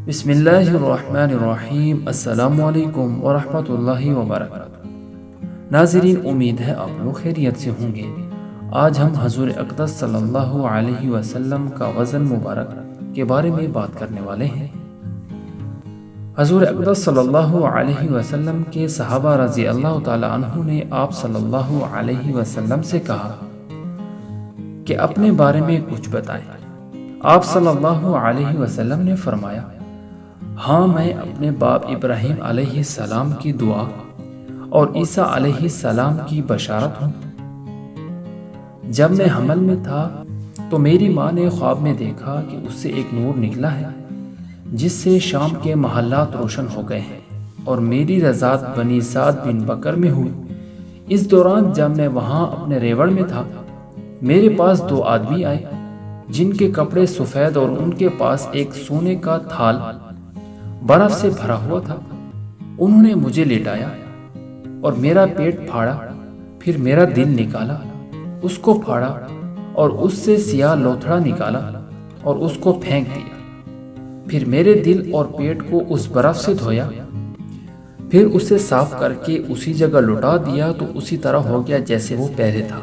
بسم اللہ الرحمن الرحیم۔ السلام علیکم ورحمۃ اللہ وبرکاتہ۔ ناظرین، امید ہے آپ لوگ خیریت سے ہوں گے۔ آج ہم حضور اقدس صلی اللہ علیہ وسلم کا وزن مبارک کے بارے میں بات کرنے والے ہیں۔ حضور اقدس صلی اللہ علیہ وسلم کے صحابہ رضی اللہ تعالی عنہ نے آپ صلی اللہ علیہ وسلم سے کہا کہ اپنے بارے میں کچھ بتائیں۔ آپ صلی اللہ علیہ وسلم نے فرمایا، ہاں، میں اپنے باپ ابراہیم علیہ السلام کی دعا اور عیسیٰ علیہ السلام کی بشارت ہوں۔ جب میں حمل میں تھا تو میری ماں نے خواب میں دیکھا کہ اس سے ایک نور نکلا ہے جس سے شام کے محلات روشن ہو گئے ہیں، اور میری رضاعت بنی سعد بن بکر میں ہوئی۔ اس دوران جب میں وہاں اپنے ریوڑ میں تھا، میرے پاس دو آدمی آئے جن کے کپڑے سفید اور ان کے پاس ایک سونے کا تھال برف سے بھرا ہوا تھا۔ انہوں نے مجھے لیٹایا اور میرا پیٹ پھاڑا، پھر میرا دل نکالا، اس کو پھاڑا اور اس سے سیاہ لوتھڑا نکالا اور اس کو پھینک دیا۔ پھر میرے دل اور پیٹ کو اس برف سے دھویا، پھر اسے صاف کر کے اسی جگہ لٹا دیا تو اسی طرح ہو گیا جیسے وہ پہلے تھا۔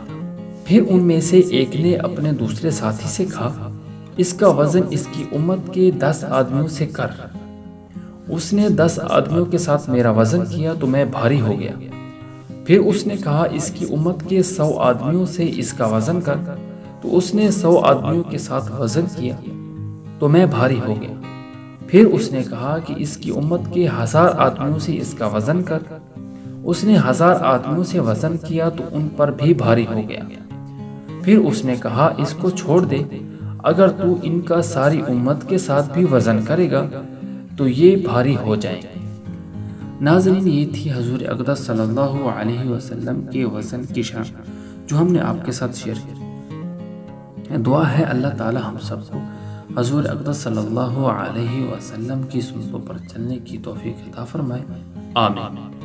پھر ان میں سے ایک نے اپنے دوسرے ساتھی سے کہا، اس کا وزن اس کی امت کے 10 آدمیوں سے کر۔ اس نے 10 آدمیوں کے ساتھ میرا وزن کیا تو میں بھاری ہو گیا۔ پھر اس نے کہا، اس کی امت کے 100 آدمیوں سے اس کا وزن کر، تو اس نے 100 آدمیوں کے ساتھ وزن کیا تو میں بھاری ہو گیا۔ پھر اس نے کہا کہ اس کی امت کے 1000 آدمیوں سے اس کا وزن کر، اس نے 1000 آدمیوں سے وزن کیا تو ان پر بھی بھاری ہو گیا۔ پھر اس نے کہا، اس کو چھوڑ دے، اگر تو ان کا ساری امت کے ساتھ بھی وزن کرے گا تو یہ بھاری ہو جائیں گے۔ ناظرین، یہ تھی حضور اقدس صلی اللہ علیہ وسلم کے وزن کی شان جو ہم نے آپ کے ساتھ شیئر کی۔ دعا ہے اللہ تعالی ہم سب کو حضور اقدس صلی اللہ علیہ وسلم کی سنتوں پر چلنے کی توفیق عطا فرمائے۔ آمین۔